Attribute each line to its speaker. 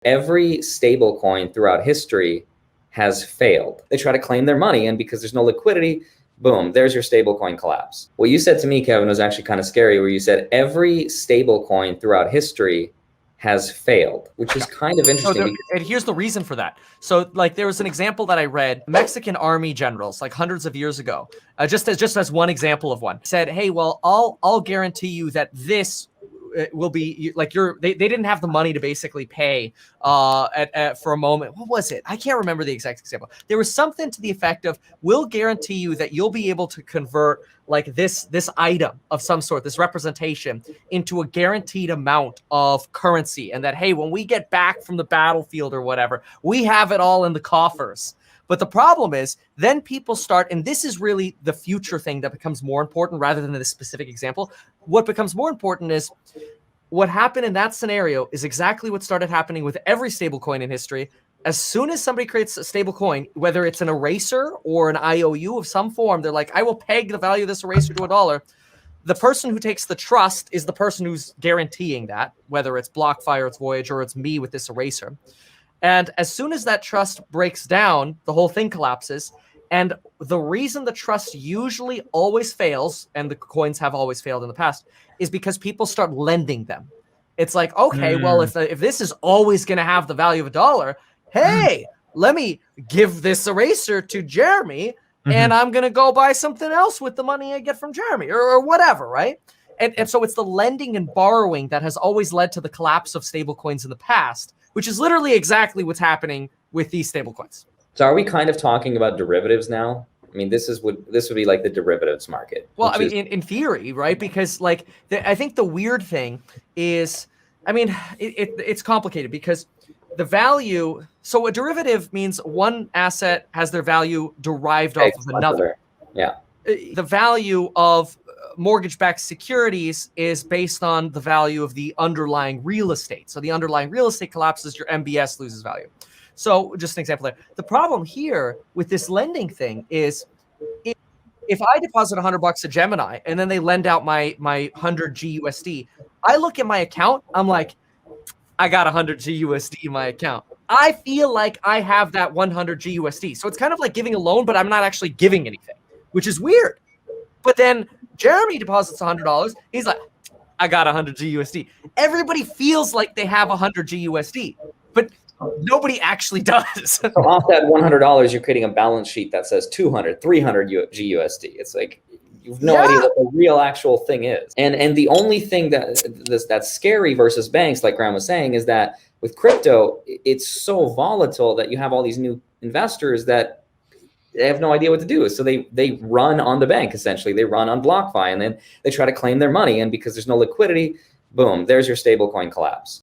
Speaker 1: Every stablecoin throughout history has failed. They try to claim their money, and because there's no liquidity, boom, there's your stablecoin collapse. What you said to me, Kevin, was actually kind of scary, where you said every stablecoin throughout history has failed, which is kind of interesting.
Speaker 2: And here's the reason for that. So like there was an example that I read, Mexican army generals like hundreds of years ago, just as one example of one, said, hey, well, I'll guarantee you that this will be like they didn't have the money to basically pay for a moment. What was it? I can't remember the exact example. There was something to the effect of, we'll guarantee you that you'll be able to convert like this item of some sort, this representation, into a guaranteed amount of currency, and that, hey, when we get back from the battlefield or whatever, we have it all in the coffers. But the problem is, then people start, and this is really the future thing that becomes more important rather than this specific example. What becomes more important is what happened in that scenario is exactly what started happening with every stablecoin in history. As soon as somebody creates a stablecoin, whether it's an eraser or an IOU of some form, they're like, I will peg the value of this eraser to $1. The person who takes the trust is the person who's guaranteeing that, whether it's BlockFi or it's Voyage or it's me with this eraser. And as soon as that trust breaks down, the whole thing collapses. And the reason the trust usually always fails, and the coins have always failed in the past, is because people start lending them. It's like, okay, well, if this is always going to have the value of $1, hey, let me give this eraser to Jeremy, and I'm going to go buy something else with the money I get from Jeremy, or whatever, right? And so it's the lending and borrowing that has always led to the collapse of stablecoins in the past, which is literally exactly what's happening with these stablecoins.
Speaker 1: So are we kind of talking about derivatives now? I mean, this would be like the derivatives market.
Speaker 2: Well, I mean, in theory, right? Because like, I think the weird thing is, I mean, it's complicated because the value, so a derivative means one asset has their value derived off of another.
Speaker 1: Yeah.
Speaker 2: The value of mortgage-backed securities is based on the value of the underlying real estate. So the underlying real estate collapses, your MBS loses value. So just an example there. The problem here with this lending thing is if I deposit $100 to Gemini and then they lend out my 100 GUSD, I look at my account, I'm like, I got 100 GUSD in my account. I feel like I have that 100 GUSD. So it's kind of like giving a loan, but I'm not actually giving anything, which is weird. But then Jeremy deposits $100. He's like, I got 100 GUSD. Everybody feels like they have 100 GUSD, but nobody actually does.
Speaker 1: So off that $100, you're creating a balance sheet that says 200, 300 GUSD. It's like, you have no idea what the real actual thing is. And the only thing that's scary versus banks, like Graham was saying, is that with crypto, it's so volatile that you have all these new investors that they have no idea what to do. So they run on the bank, essentially. They run on BlockFi, and then they try to claim their money. And because there's no liquidity, boom, there's your stablecoin collapse.